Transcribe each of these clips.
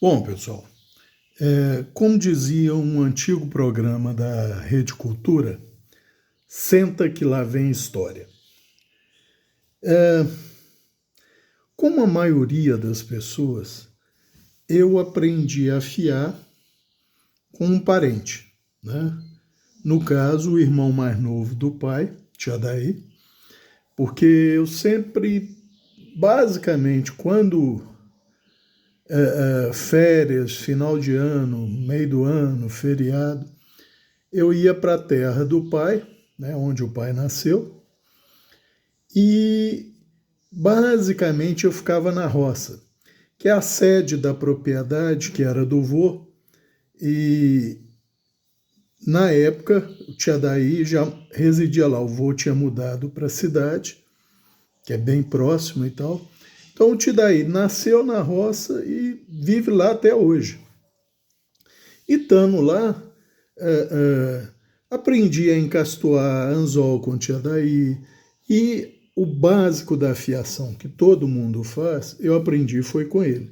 Bom, pessoal, como dizia um antigo programa da Rede Cultura, senta que lá vem história. Como a maioria das pessoas, eu aprendi a fiar com um parente, né? No caso, o irmão mais novo do pai, Tiadaí, porque eu sempre, basicamente, quando férias, final de ano, meio do ano, feriado, eu ia para a terra do pai, né, onde o pai nasceu, e basicamente eu ficava na roça, que é a sede da propriedade, que era do vô, e na época o Tiadaí já residia lá, o vô tinha mudado para a cidade, que é bem próximo e tal. Então o Tidaí nasceu na roça e vive lá até hoje. E estando lá, aprendi a encastoar anzol com Tiadaí e o básico da afiação, que todo mundo faz, eu aprendi foi com ele.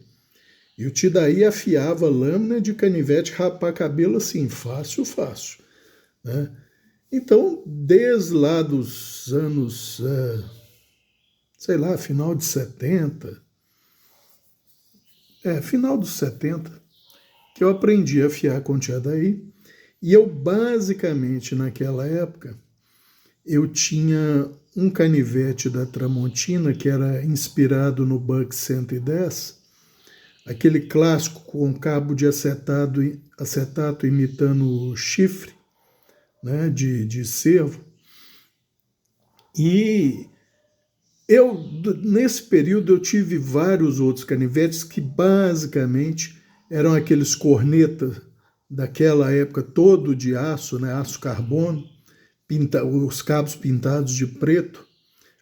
E o Tidaí afiava lâmina de canivete rapar cabelo assim, fácil, fácil. Né? Então, desde lá dos anos, sei lá, final de 70, final dos 70, que eu aprendi a afiar com o Tiadaí. E eu, basicamente, naquela época, eu tinha um canivete da Tramontina, que era inspirado no Buck 110, aquele clássico com cabo de acetato imitando chifre, né, de cervo. E nesse período, eu tive vários outros canivetes que basicamente eram aqueles cornetas daquela época, todo de aço, né, aço carbono, os cabos pintados de preto,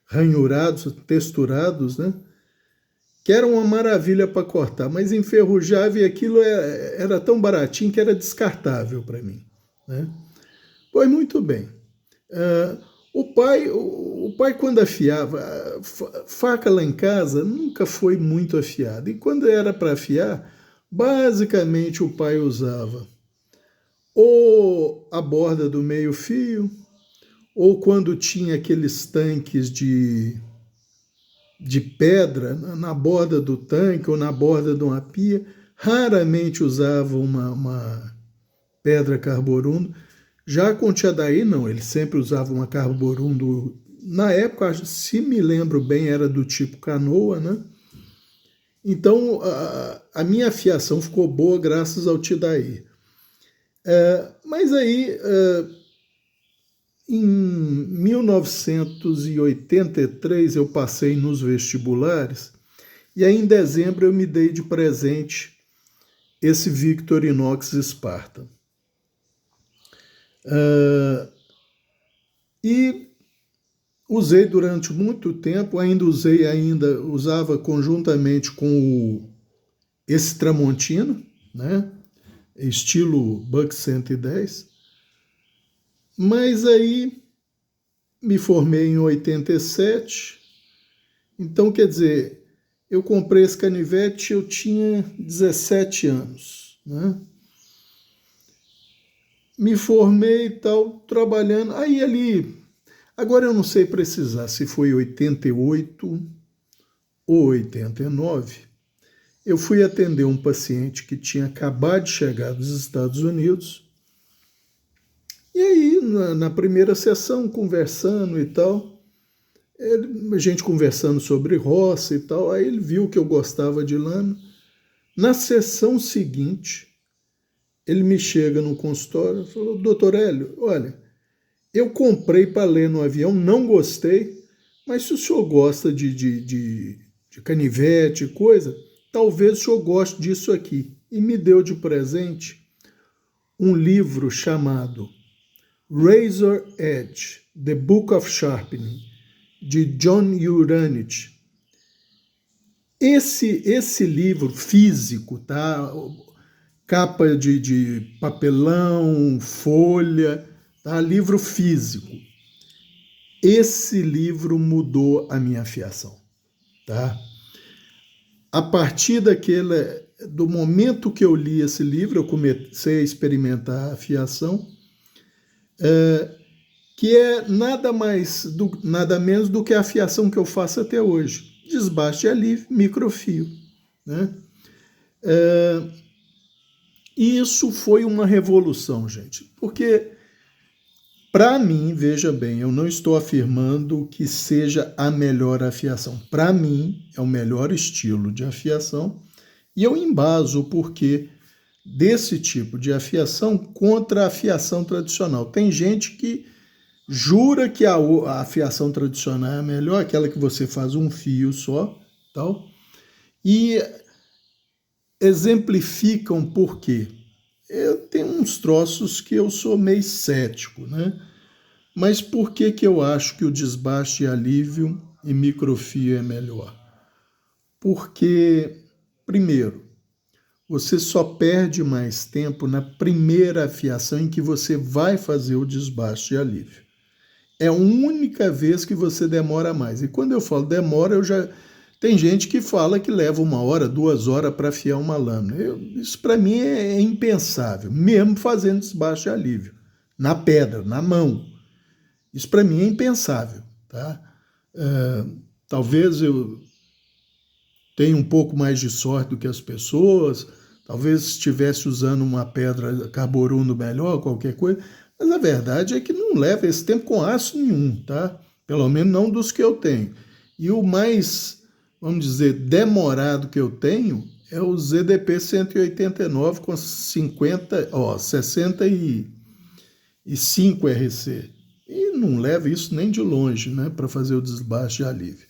ranhurados, texturados, né, que era uma maravilha para cortar, mas enferrujava e aquilo era tão baratinho que era descartável para mim. Né? Pois muito bem. O pai, quando afiava, faca lá em casa nunca foi muito afiada. E quando era para afiar, basicamente o pai usava ou a borda do meio-fio, ou quando tinha aqueles tanques de pedra na borda do tanque ou na borda de uma pia, raramente usava uma pedra carborundo. Já com o Tiadaí, não, ele sempre usava uma carborundo. Na época, se me lembro bem, era do tipo canoa, né? Então, a minha afiação ficou boa graças ao Tidaí. Mas aí, em 1983, eu passei nos vestibulares e aí em dezembro eu me dei de presente esse Victorinox Spartan. E usei durante muito tempo, usava conjuntamente com esse Tramontina, né? Estilo Buck 110. Mas aí me formei em 87. Então, quer dizer, eu comprei esse canivete, eu tinha 17 anos, né? Me formei e tal, trabalhando. Aí ali, agora eu não sei precisar se foi 88 ou 89. Eu fui atender um paciente que tinha acabado de chegar dos Estados Unidos. E aí, na primeira sessão, conversando e tal, a gente conversando sobre roça e tal, aí ele viu que eu gostava de lâmina. Na sessão seguinte, ele me chega no consultório e falou: doutor Hélio, olha, eu comprei para ler no avião, não gostei, mas se o senhor gosta de canivete, coisa, talvez o senhor goste disso aqui. E me deu de presente um livro chamado Razor Edge, The Book of Sharpening, de John Uranich. Esse livro físico, tá? Capa de papelão, folha, tá? Livro físico. Esse livro mudou a minha afiação, tá? A partir do momento que eu li esse livro, eu comecei a experimentar a fiação, que é nada menos do que a fiação que eu faço até hoje. Desbaste e alívio, microfio. Né? E isso foi uma revolução, gente, porque, para mim, veja bem, eu não estou afirmando que seja a melhor afiação. Para mim, é o melhor estilo de afiação, e eu embaso o porquê desse tipo de afiação contra a afiação tradicional. Tem gente que jura que a afiação tradicional é a melhor, aquela que você faz um fio só, tal, e exemplificam por quê. Eu tenho uns troços que eu sou meio cético, né? Mas por que eu acho que o desbaste e alívio e microfio é melhor? Porque, primeiro, você só perde mais tempo na primeira afiação em que você vai fazer o desbaste e alívio. É a única vez que você demora mais. E quando eu falo demora, tem gente que fala que leva 1 hora, 2 horas para afiar uma lâmina. Isso para mim é impensável, mesmo fazendo desbaste e alívio, na pedra, na mão. Isso para mim é impensável. Tá? Talvez eu tenha um pouco mais de sorte do que as pessoas, talvez estivesse usando uma pedra carborundo melhor, qualquer coisa, mas a verdade é que não leva esse tempo com aço nenhum, tá? Pelo menos não dos que eu tenho. E o mais, vamos dizer, demorado que eu tenho é o ZDP 189 com 65 RC. E não leva isso nem de longe, né, para fazer o desbaste e alívio.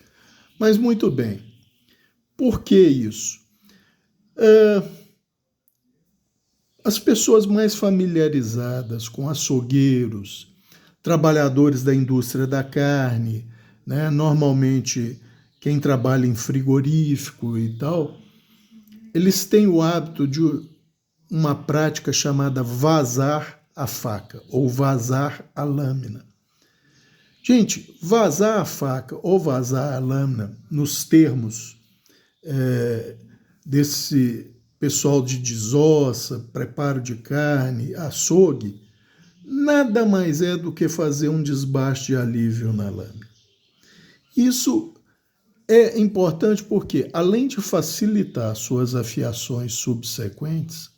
Mas muito bem. Por que isso? As pessoas mais familiarizadas com açougueiros, trabalhadores da indústria da carne, né, normalmente quem trabalha em frigorífico e tal, eles têm o hábito de uma prática chamada vazar a faca ou vazar a lâmina. Gente, vazar a faca ou vazar a lâmina, nos termos desse pessoal de desossa, preparo de carne, açougue, nada mais é do que fazer um desbaste e alívio na lâmina. Isso é importante porque, além de facilitar suas afiações subsequentes,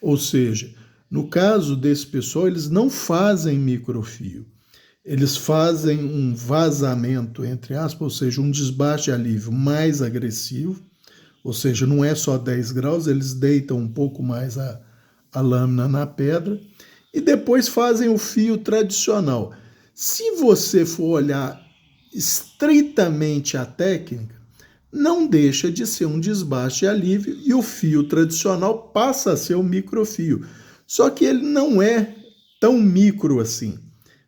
ou seja, no caso desse pessoal, eles não fazem microfio, eles fazem um vazamento, entre aspas, ou seja, um desbaste e alívio mais agressivo, ou seja, não é só 10 graus, eles deitam um pouco mais a lâmina na pedra e depois fazem o fio tradicional. Se você for olhar estritamente a técnica, não deixa de ser um desbaste e alívio e o fio tradicional passa a ser o microfio. Só que ele não é tão micro assim.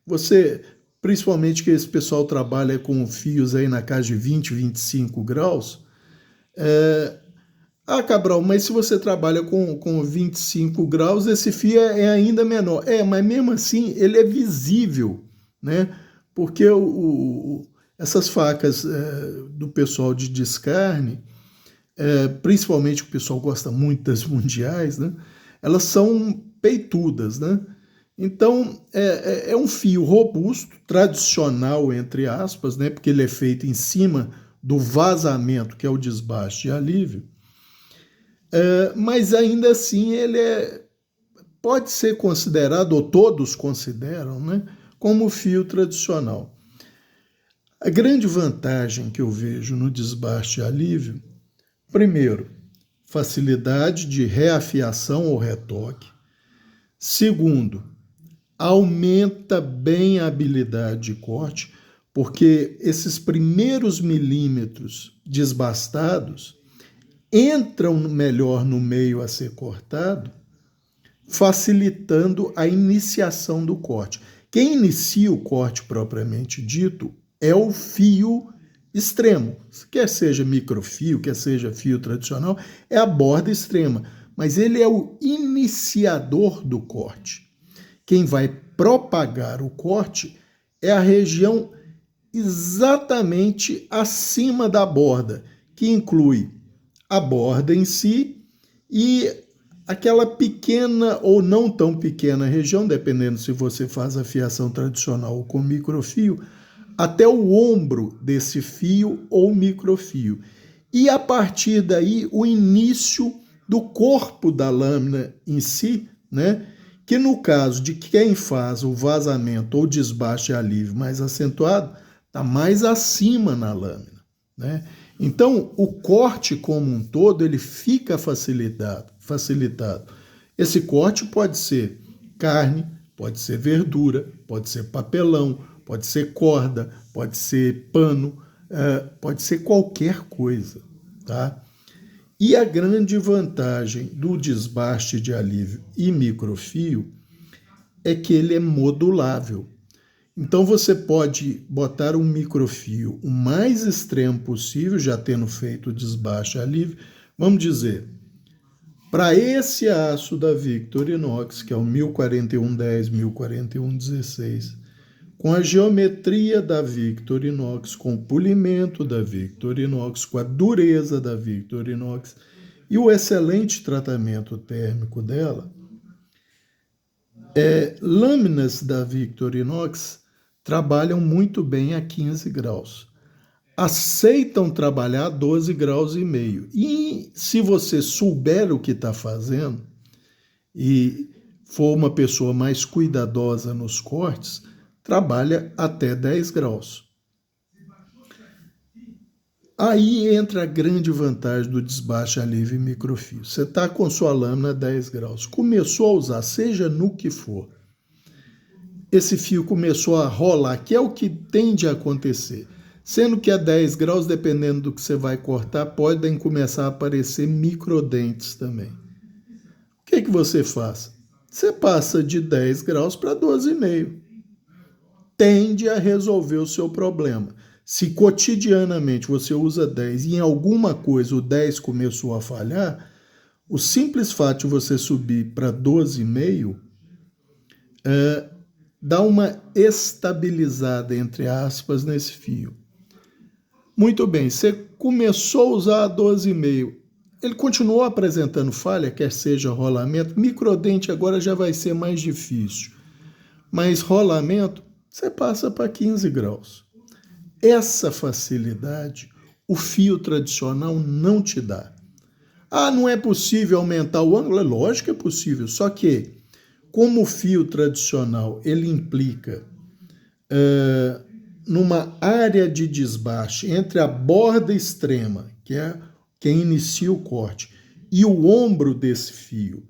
Você, principalmente que esse pessoal trabalha com fios aí na casa de 20, 25 graus, Cabral, mas se você trabalha com 25 graus, esse fio é ainda menor. Mas mesmo assim ele é visível, né? Porque essas facas do pessoal de descarne, principalmente o pessoal gosta muito das mundiais, né? Elas são peitudas, né? Então é um fio robusto, tradicional, entre aspas, né? Porque ele é feito em cima do vazamento, que é o desbaste e alívio, mas ainda assim ele pode ser considerado, ou todos consideram, né, como fio tradicional. A grande vantagem que eu vejo no desbaste e alívio, primeiro, facilidade de reafiação ou retoque. Segundo, aumenta bem a habilidade de corte, porque esses primeiros milímetros desbastados entram melhor no meio a ser cortado, facilitando a iniciação do corte. Quem inicia o corte propriamente dito é o fio extremo, quer seja microfio, quer seja fio tradicional, é a borda extrema, mas ele é o iniciador do corte. Quem vai propagar o corte é a região exatamente acima da borda, que inclui a borda em si e aquela pequena ou não tão pequena região, dependendo se você faz a fiação tradicional ou com microfio, até o ombro desse fio ou microfio. E a partir daí, o início do corpo da lâmina em si, né? Que no caso de quem faz o vazamento ou desbaste de alívio mais acentuado, está mais acima na lâmina, né? Então, o corte como um todo, ele fica facilitado. Esse corte pode ser carne, pode ser verdura, pode ser papelão, pode ser corda, pode ser pano, pode ser qualquer coisa, tá? E a grande vantagem do desbaste de alívio e microfio é que ele é modulável. Então você pode botar um microfio o mais extremo possível, já tendo feito o desbaste e alívio. Vamos dizer, para esse aço da Victorinox, que é o 104110, 104116, com a geometria da Victorinox, com o polimento da Victorinox, com a dureza da Victorinox e o excelente tratamento térmico dela, lâminas da Victorinox trabalham muito bem a 15 graus. Aceitam trabalhar a 12 graus e meio. E se você souber o que está fazendo e for uma pessoa mais cuidadosa nos cortes, trabalha até 10 graus. Aí entra a grande vantagem do desbaste alívio e microfio. Você está com sua lâmina a 10 graus, começou a usar, seja no que for, esse fio começou a rolar, que é o que tende a acontecer. Sendo que a 10 graus, dependendo do que você vai cortar, podem começar a aparecer microdentes também. O que você faz? Você passa de 10 graus para 12,5. Tende a resolver o seu problema. Se cotidianamente você usa 10 e em alguma coisa o 10 começou a falhar, o simples fato de você subir para 12,5 dá uma estabilizada, entre aspas, nesse fio. Muito bem, você começou a usar a 12,5. Ele continuou apresentando falha, quer seja rolamento. Microdente agora já vai ser mais difícil. Mas rolamento, você passa para 15 graus. Essa facilidade, o fio tradicional não te dá. Ah, não é possível aumentar o ângulo? É lógico que é possível, só que, como o fio tradicional, ele implica numa área de desbaste entre a borda extrema, que é quem inicia o corte, e o ombro desse fio,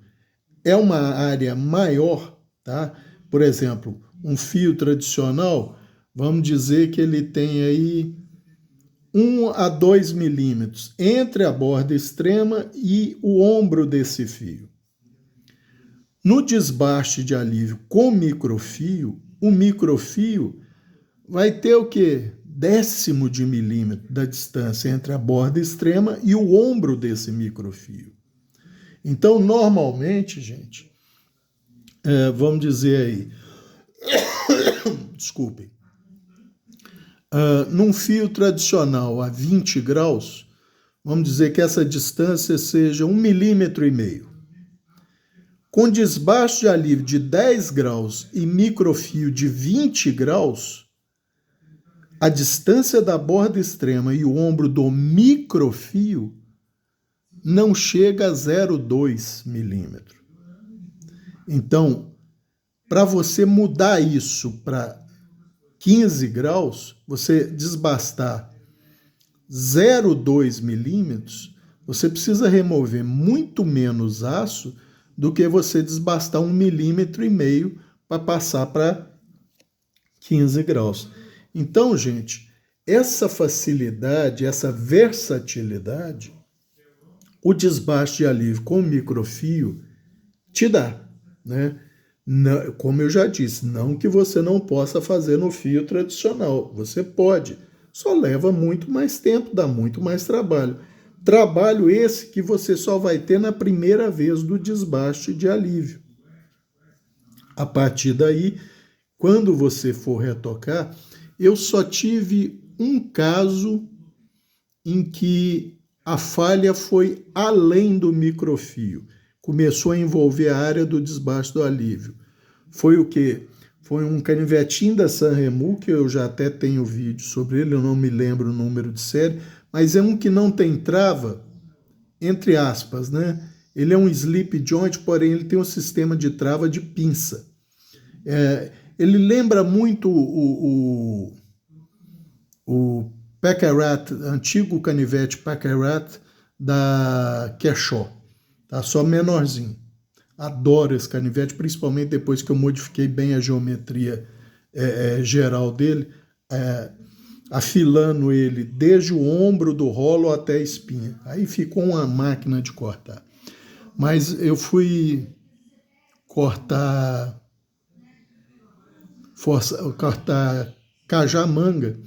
é uma área maior, tá? Por exemplo, um fio tradicional, vamos dizer que ele tem aí 1 a 2 milímetros entre a borda extrema e o ombro desse fio. No desbaste de alívio com microfio, o microfio vai ter o quê? 1/10 de milímetro da distância entre a borda extrema e o ombro desse microfio. Então, normalmente, gente, vamos dizer aí, desculpem, num fio tradicional a 20 graus, vamos dizer que essa distância seja 1,5 milímetro. Com desbaste de alívio de 10 graus e microfio de 20 graus, a distância da borda extrema e o ombro do microfio não chega a 0,2 milímetro. Então, para você mudar isso para 15 graus, você desbastar 0,2 milímetros, você precisa remover muito menos aço do que você desbastar 1,5 milímetro para passar para 15 graus. Então, gente, essa facilidade, essa versatilidade, o desbaste de alívio com microfio te dá, né? Não, como eu já disse, não que você não possa fazer no fio tradicional, você pode, só leva muito mais tempo, dá muito mais trabalho. Trabalho esse que você só vai ter na primeira vez do desbaste de alívio. A partir daí, quando você for retocar, eu só tive um caso em que a falha foi além do microfio. Começou a envolver a área do desbaste do alívio. Foi o quê? Foi um canivetinho da Sanremo, que eu já até tenho vídeo sobre ele, eu não me lembro o número de série, mas é um que não tem trava, entre aspas, né? Ele é um slip joint, porém ele tem um sistema de trava de pinça. Ele lembra muito o Packerat, antigo canivete Packerat da Kershaw, tá? Só menorzinho. Adoro esse canivete, principalmente depois que eu modifiquei bem a geometria geral dele, afilando ele desde o ombro do rolo até a espinha. Aí ficou uma máquina de cortar. Mas eu fui cortar cajamanga,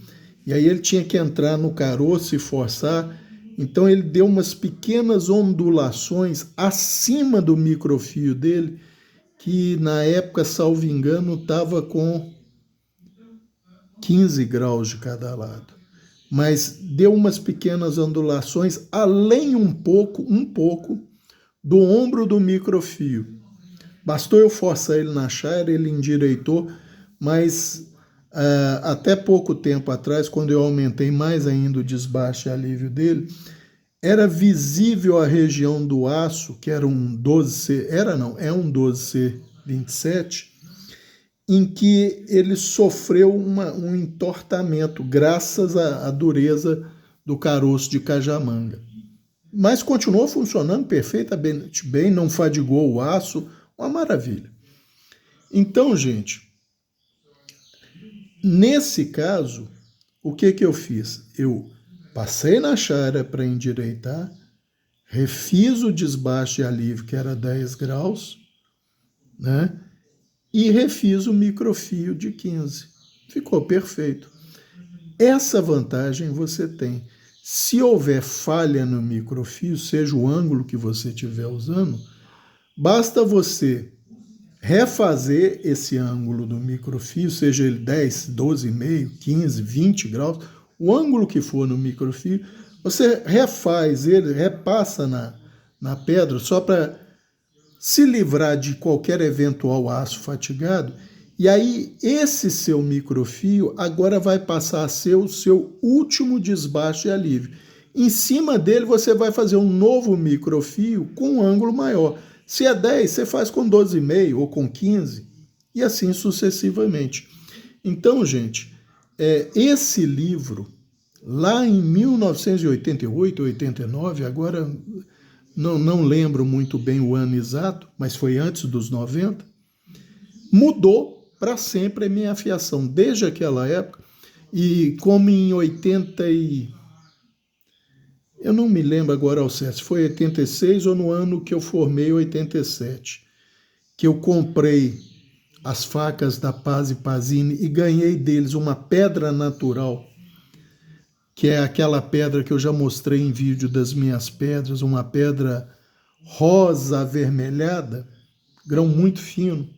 e aí ele tinha que entrar no caroço e forçar, então ele deu umas pequenas ondulações acima do microfio dele, que na época, salvo engano, estava com 15 graus de cada lado. Mas deu umas pequenas ondulações, além um pouco do ombro do microfio. Bastou eu forçar ele na chara, ele endireitou, mas até pouco tempo atrás, quando eu aumentei mais ainda o desbaste e alívio dele, era visível a região do aço, que era um 12C, é um 12C27, em que ele sofreu um entortamento, graças à dureza do caroço de cajamanga. Mas continuou funcionando perfeitamente bem, não fadigou o aço, uma maravilha. Então, gente, nesse caso, o que eu fiz? Eu passei na chara para endireitar, refiz o desbaste e alívio, que era 10 graus, né? E refiz o microfio de 15. Ficou perfeito. Essa vantagem você tem. Se houver falha no microfio, seja o ângulo que você estiver usando, basta você refazer esse ângulo do microfio, seja ele 10, 12,5, 15, 20 graus, o ângulo que for no microfio, você refaz ele, repassa na pedra, só para se livrar de qualquer eventual aço fatigado, e aí esse seu microfio agora vai passar a ser o seu último desbaste e alívio. Em cima dele você vai fazer um novo microfio com um ângulo maior. Se é 10, você faz com 12,5 ou com 15, e assim sucessivamente. Então, gente, esse livro, lá em 1988, 89, agora não lembro muito bem o ano exato, mas foi antes dos 90, mudou para sempre a minha afiação, desde aquela época, e como em 80 eu não me lembro agora ao certo, se foi 86 ou no ano que eu formei, 87, que eu comprei as facas da Paz e Pazini e ganhei deles uma pedra natural, que é aquela pedra que eu já mostrei em vídeo das minhas pedras, uma pedra rosa avermelhada, grão muito fino.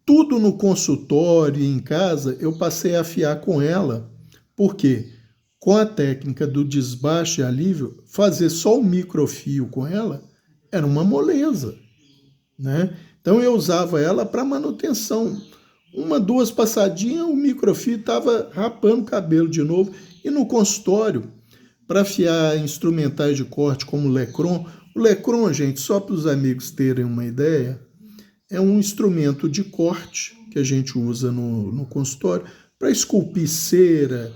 Tudo no consultório e em casa eu passei a afiar com ela, porque com a técnica do desbaste e alívio, fazer só o microfio com ela era uma moleza, né? Então eu usava ela para manutenção. Uma, duas passadinhas, o microfio estava rapando o cabelo de novo. E no consultório, para afiar instrumentais de corte como o Lecron. O Lecron, gente, só para os amigos terem uma ideia, é um instrumento de corte que a gente usa no consultório para esculpir cera,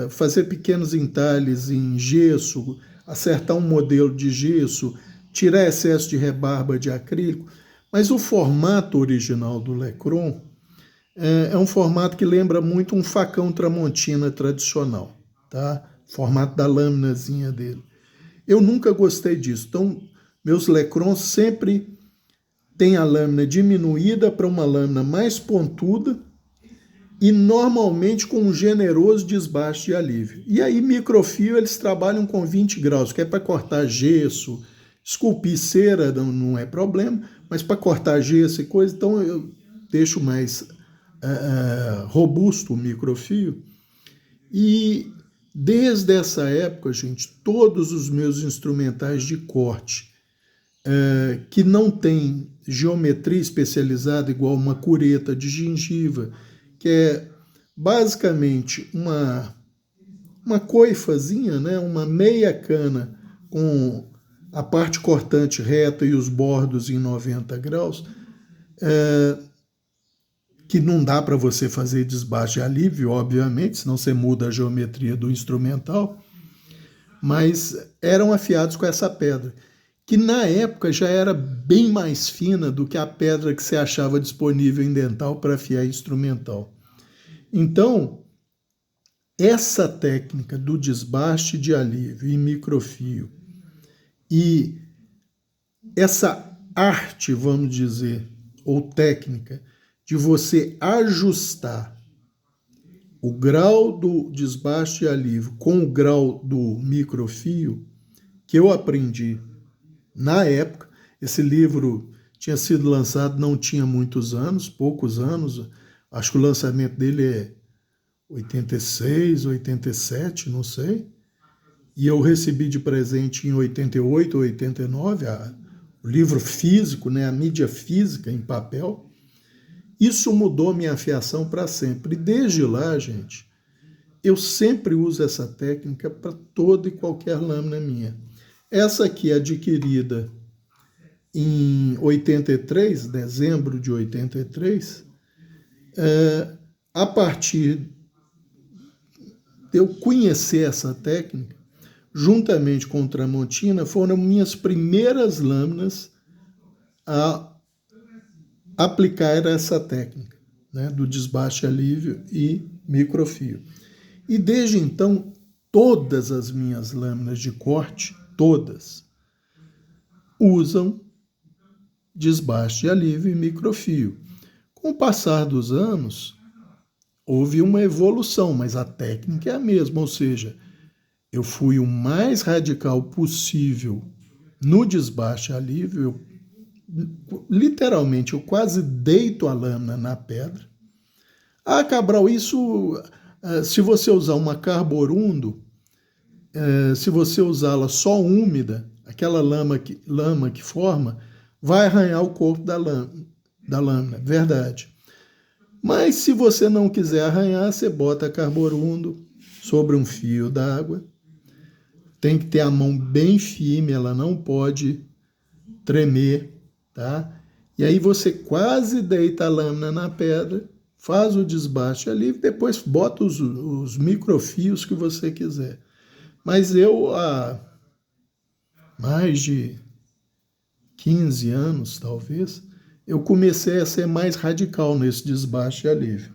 fazer pequenos entalhes em gesso, acertar um modelo de gesso, tirar excesso de rebarba de acrílico. Mas o formato original do Lecron é um formato que lembra muito um facão Tramontina tradicional, tá? Formato da lâminazinha dele. Eu nunca gostei disso. Então, meus Lecrons sempre têm a lâmina diminuída para uma lâmina mais pontuda e normalmente com um generoso desbaste e alívio. E aí, microfio, eles trabalham com 20 graus, que é para cortar gesso, esculpir cera não é problema, mas para cortar gesso e coisa, então eu deixo mais robusto o microfio. E Desde essa época, gente, todos os meus instrumentais de corte, que não tem geometria especializada, igual uma cureta de gengiva, que é basicamente uma coifazinha, né, uma meia cana com a parte cortante reta e os bordos em 90 graus, que não dá para você fazer desbaste e alívio, obviamente, senão você muda a geometria do instrumental, mas eram afiados com essa pedra, que na época já era bem mais fina do que a pedra que você achava disponível em dental para afiar instrumental. Então, essa técnica do desbaste de alívio e microfio e essa arte, vamos dizer, ou técnica de você ajustar o grau do desbaste e alívio com o grau do microfio, que eu aprendi na época. Esse livro tinha sido lançado, não tinha muitos anos, poucos anos, acho que o lançamento dele é 86, 87, não sei. E eu recebi de presente em 88, 89, o livro físico, né, a mídia física em papel. Isso mudou minha afiação para sempre. E desde lá, gente, eu sempre uso essa técnica para toda e qualquer lâmina minha. Essa aqui é adquirida em 83, dezembro de 83, a partir de eu conhecer essa técnica, juntamente com o Tramontina, foram minhas primeiras lâminas a aplicar essa técnica, né, do desbaste alívio e microfio. E desde então, todas as minhas lâminas de corte, todas, usam desbaste alívio e microfio. Com o passar dos anos, houve uma evolução, mas a técnica é a mesma, ou seja, eu fui o mais radical possível no desbaste alívio. Literalmente, eu quase deito a lâmina na pedra. Ah, Cabral, isso, se você usar uma carborundo, se você usá-la só úmida, aquela lama que forma, vai arranhar o corpo da lâmina, verdade. Mas se você não quiser arranhar, você bota a carborundo sobre um fio d'água. Tem que ter a mão bem firme, ela não pode tremer, tá? E aí você quase deita a lâmina na pedra, faz o desbaste ali, depois bota os microfios que você quiser. Mas eu, há mais de 15 anos, talvez, eu comecei a ser mais radical nesse desbaste alívio.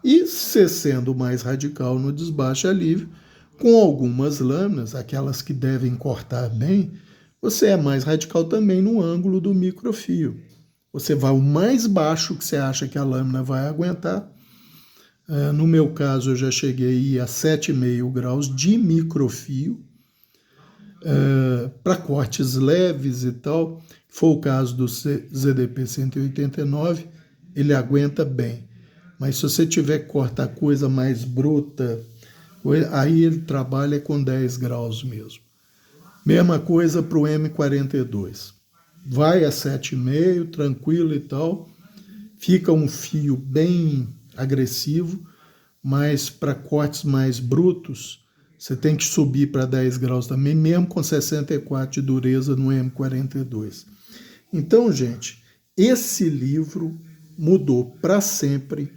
E se sendo mais radical no desbaste alívio, com algumas lâminas, aquelas que devem cortar bem, você é mais radical também no ângulo do microfio. Você vai o mais baixo que você acha que a lâmina vai aguentar. No meu caso, eu já cheguei a 7,5 graus de microfio, para cortes leves e tal. Foi o caso do ZDP 189, ele aguenta bem. Mas se você tiver que cortar coisa mais bruta, aí ele trabalha com 10 graus mesmo. Mesma coisa para o M42. Vai a 7,5, tranquilo e tal. Fica um fio bem agressivo, mas para cortes mais brutos, você tem que subir para 10 graus também, mesmo com 64 de dureza no M42. Então, gente, esse livro mudou para sempre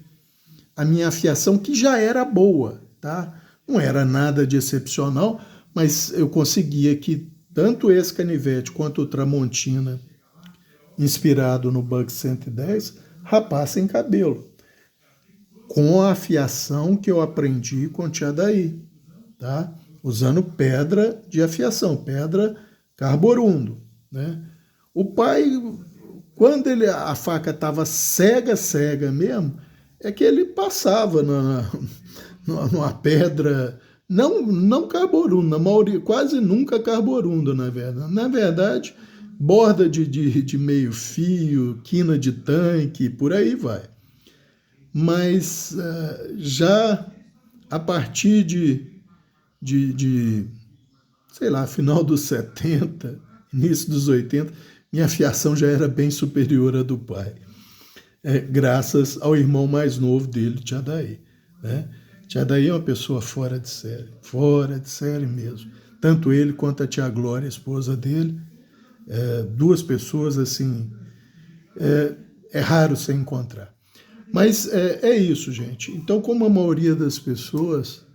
a minha afiação, que já era boa, tá? Não era nada de excepcional, mas eu conseguia que tanto esse canivete quanto o Tramontina, inspirado no Bug 110, rapassem cabelo, com a afiação que eu aprendi com o Tia Daí, tá? Usando pedra de afiação, pedra carborundo, né? O pai, quando a faca estava cega mesmo, é que ele passava numa pedra, não carborundo, na maioria, quase nunca carborundo, na verdade. Na verdade, borda de meio fio, quina de tanque, por aí vai. Mas já a partir de sei lá, final dos 70, início dos 80, minha afiação já era bem superior à do pai, graças ao irmão mais novo dele, Tia Daí, né? Tia Daí é uma pessoa fora de série mesmo. Tanto ele quanto a tia Glória, a esposa dele, duas pessoas assim, é raro você encontrar. Mas é isso, gente. Então, como a maioria das pessoas,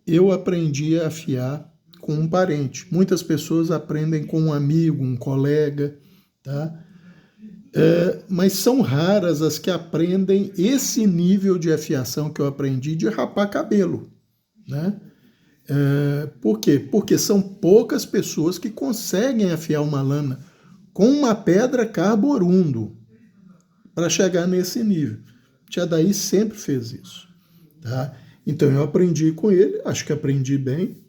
eu aprendi a afiar com um parente. Muitas pessoas aprendem com um amigo, um colega, tá? Mas são raras as que aprendem esse nível de afiação que eu aprendi de rapar cabelo, né? Por quê? Porque são poucas pessoas que conseguem afiar uma lâmina com uma pedra carborundo para chegar nesse nível. Tia Daí sempre fez isso, tá? Então eu aprendi com ele, acho que aprendi bem,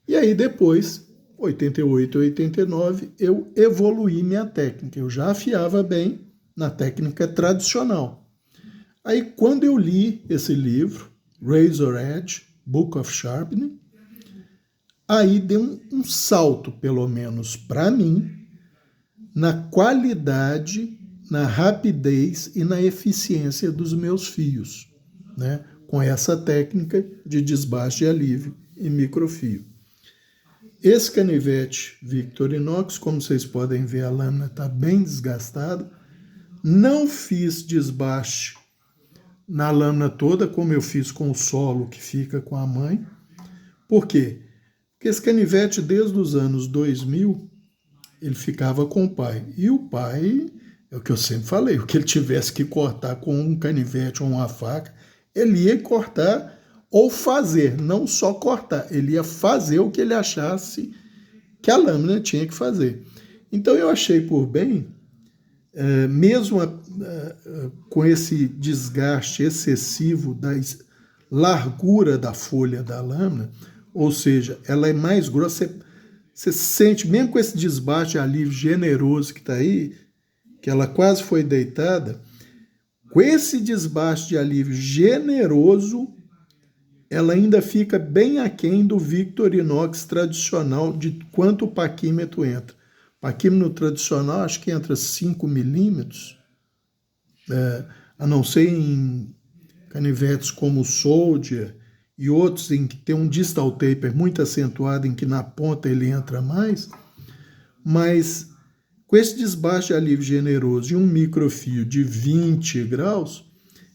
e aí depois, 88, 89, eu evoluí minha técnica. Eu já afiava bem na técnica tradicional. Aí quando eu li esse livro, Razor Edge, Book of Sharpening, aí deu um salto, pelo menos para mim, na qualidade, na rapidez e na eficiência dos meus fios, né? Com essa técnica de desbaste de alívio e microfio. Esse canivete Victorinox, como vocês podem ver, a lâmina está bem desgastada. Não fiz desbaste na lâmina toda, como eu fiz com o solo que fica com a mãe. Por quê? Porque esse canivete, desde os anos 2000, ele ficava com o pai. E o pai, é o que eu sempre falei, o que ele tivesse que cortar com um canivete ou uma faca, ele ia cortar ou fazer, não só cortar, ele ia fazer o que ele achasse que a lâmina tinha que fazer. Então eu achei por bem, mesmo com esse desgaste excessivo da largura da folha da lâmina, ou seja, ela é mais grossa, você sente, mesmo com esse desbaste de alívio generoso que está aí, que ela quase foi deitada, com esse desbaste de alívio generoso, ela ainda fica bem aquém do Victorinox tradicional, de quanto o paquímetro entra. O paquímetro tradicional acho que entra 5 milímetros, a não ser em canivetes como o Soldier e outros em que tem um distal taper muito acentuado, em que na ponta ele entra mais, mas com esse desbaste de alívio generoso e um microfio de 20 graus,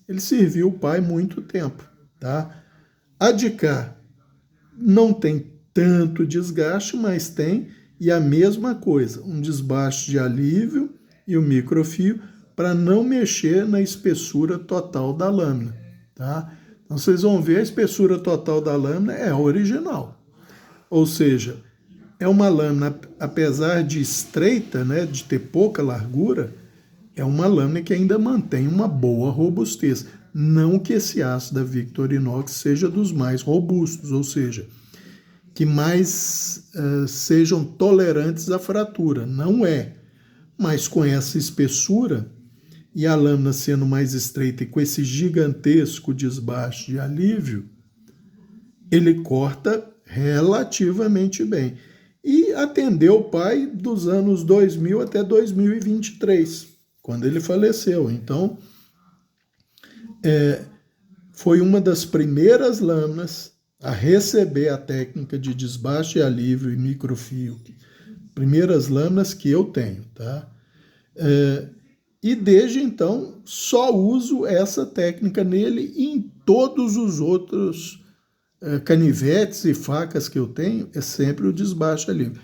ele serviu o pai muito tempo, tá? A de cá não tem tanto desgaste, mas tem, e a mesma coisa, um desbaste de alívio e o microfio para não mexer na espessura total da lâmina, tá? Então vocês vão ver a espessura total da lâmina é a original. Ou seja, é uma lâmina, apesar de estreita, né, de ter pouca largura, é uma lâmina que ainda mantém uma boa robustez. Não que esse aço da Victorinox seja dos mais robustos, ou seja, que mais sejam tolerantes à fratura. Não é. Mas com essa espessura e a lâmina sendo mais estreita e com esse gigantesco desbaste de alívio, ele corta relativamente bem. E atendeu o pai dos anos 2000 até 2023, quando ele faleceu. Então, foi uma das primeiras lâminas a receber a técnica de desbaste e alívio e microfio. Primeiras lâminas que eu tenho, tá? E desde então, só uso essa técnica nele e em todos os outros canivetes e facas que eu tenho, é sempre o desbaste e alívio.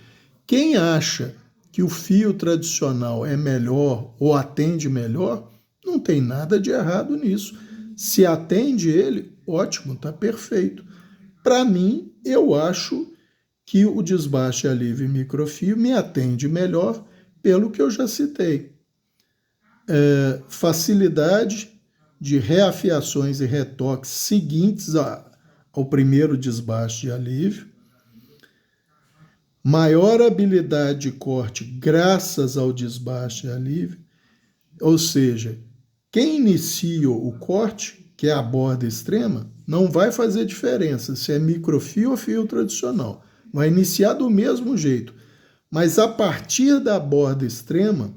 Quem acha que o fio tradicional é melhor ou atende melhor, não tem nada de errado nisso. Se atende ele, ótimo, está perfeito. Para mim, eu acho que o desbaste, alívio e microfio me atende melhor pelo que eu já citei. Facilidade de reafiações e retoques seguintes ao primeiro desbaste de alívio, maior habilidade de corte graças ao desbaste e alívio, ou seja, quem inicia o corte, que é a borda extrema, não vai fazer diferença se é microfio ou fio tradicional. Vai iniciar do mesmo jeito. Mas a partir da borda extrema,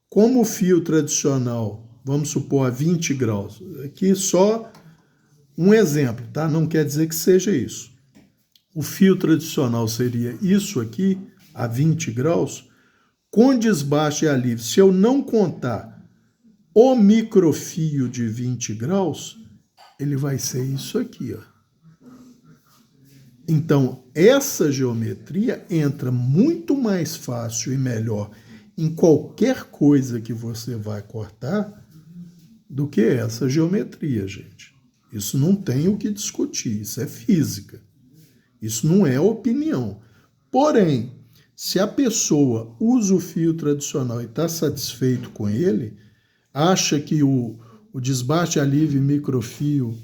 como o fio tradicional, vamos supor, a 20 graus, aqui só um exemplo, tá? Não quer dizer que seja isso. O fio tradicional seria isso aqui, a 20 graus, com desbaste e alívio. Se eu não contar o microfio de 20 graus, ele vai ser isso aqui, ó. Então, essa geometria entra muito mais fácil e melhor em qualquer coisa que você vai cortar do que essa geometria, gente. Isso não tem o que discutir, isso é física. Isso não é opinião. Porém, se a pessoa usa o fio tradicional e está satisfeito com ele, acha que o desbaste, alívio e microfio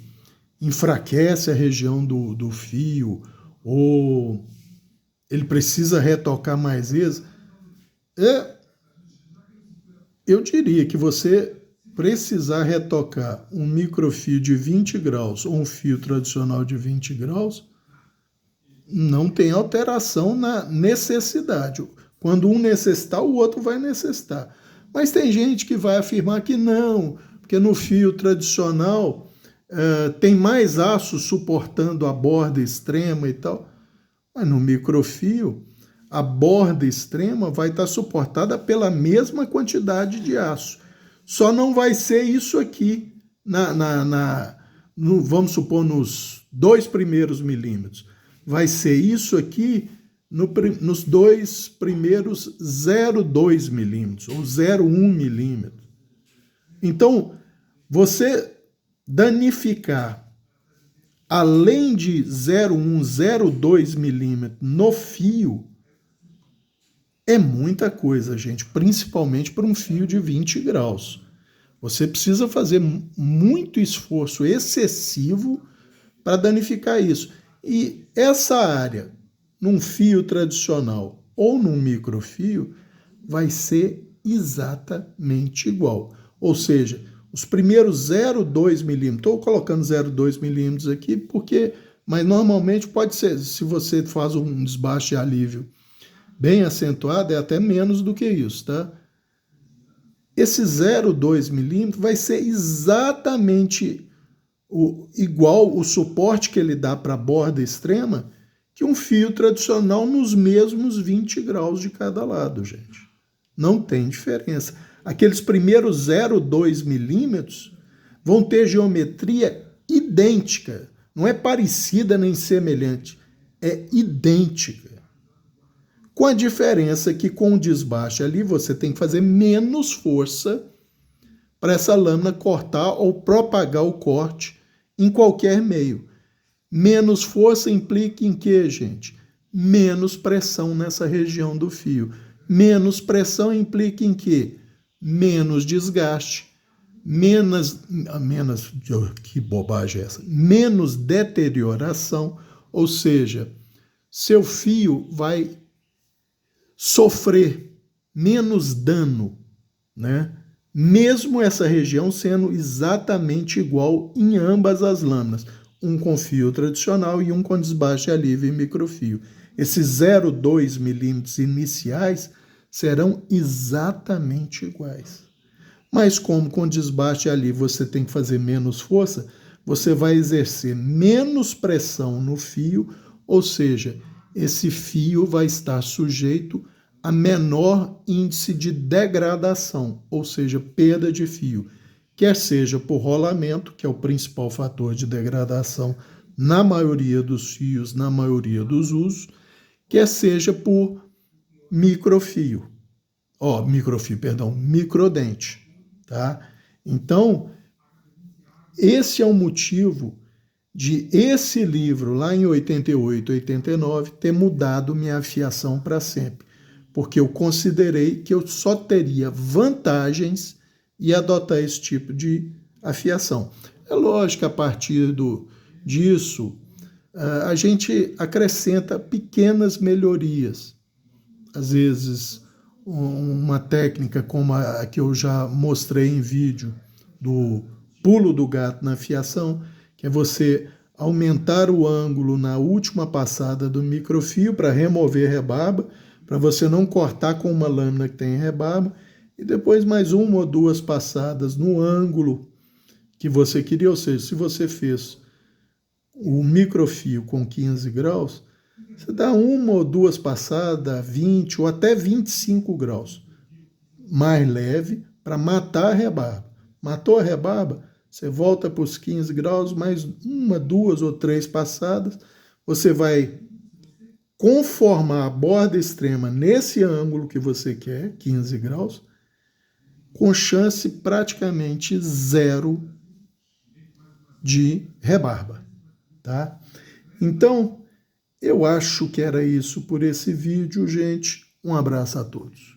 enfraquece a região do fio, ou ele precisa retocar mais vezes, eu diria que você precisar retocar um microfio de 20 graus ou um fio tradicional de 20 graus, não tem alteração na necessidade. Quando um necessitar, o outro vai necessitar. Mas tem gente que vai afirmar que não, porque no fio tradicional tem mais aço suportando a borda extrema e tal. Mas no microfio, a borda extrema vai estar suportada pela mesma quantidade de aço. Só não vai ser isso aqui, vamos supor, nos 2 primeiros milímetros. Vai ser isso aqui nos 2 primeiros 0,2 milímetros ou 0,1 milímetro. Então, você danificar além de 0,1, 0,2 milímetro no fio é muita coisa, gente, principalmente para um fio de 20 graus. Você precisa fazer muito esforço excessivo para danificar isso. E essa área, num fio tradicional ou num microfio, vai ser exatamente igual. Ou seja, os primeiros 0,2 milímetros, estou colocando 0,2 milímetros aqui, mas normalmente pode ser, se você faz um desbaste e alívio bem acentuado, é até menos do que isso, tá? Esse 0,2 milímetros vai ser exatamente igual o suporte que ele dá para a borda extrema que um fio tradicional nos mesmos 20 graus de cada lado, gente. Não tem diferença. Aqueles primeiros 0,2 milímetros vão ter geometria idêntica. Não é parecida nem semelhante, é idêntica. Com a diferença que com o desbaste ali você tem que fazer menos força para essa lâmina cortar ou propagar o corte em qualquer meio. Menos força implica em quê, gente? Menos pressão nessa região do fio. Menos pressão implica em quê? Menos desgaste. Que bobagem é essa? Menos deterioração, ou seja, seu fio vai sofrer menos dano, né? Mesmo essa região sendo exatamente igual em ambas as lâminas, um com fio tradicional e um com desbaste, alívio e microfio. Esses 0,2 milímetros iniciais serão exatamente iguais. Mas como com desbaste e alívio você tem que fazer menos força, você vai exercer menos pressão no fio, ou seja, esse fio vai estar sujeito a menor índice de degradação, ou seja, perda de fio, quer seja por rolamento, que é o principal fator de degradação na maioria dos fios, na maioria dos usos, quer seja por microdente, tá? Então, esse é o motivo de esse livro, lá em 88, 89, ter mudado minha afiação para sempre. Porque eu considerei que eu só teria vantagens em adotar esse tipo de afiação. É lógico que a partir disso, a gente acrescenta pequenas melhorias. Às vezes, uma técnica como a que eu já mostrei em vídeo, do pulo do gato na fiação, que é você aumentar o ângulo na última passada do microfio para remover rebarba, para você não cortar com uma lâmina que tem rebarba, e depois mais uma ou duas passadas no ângulo que você queria, ou seja, se você fez o microfio com 15 graus, você dá uma ou duas passadas, 20 ou até 25 graus, mais leve, para matar a rebarba. Matou a rebarba, você volta para os 15 graus, mais uma, duas ou três passadas, você vai conformar a borda extrema nesse ângulo que você quer, 15 graus, com chance praticamente zero de rebarba, tá? Então, eu acho que era isso por esse vídeo, gente. Um abraço a todos.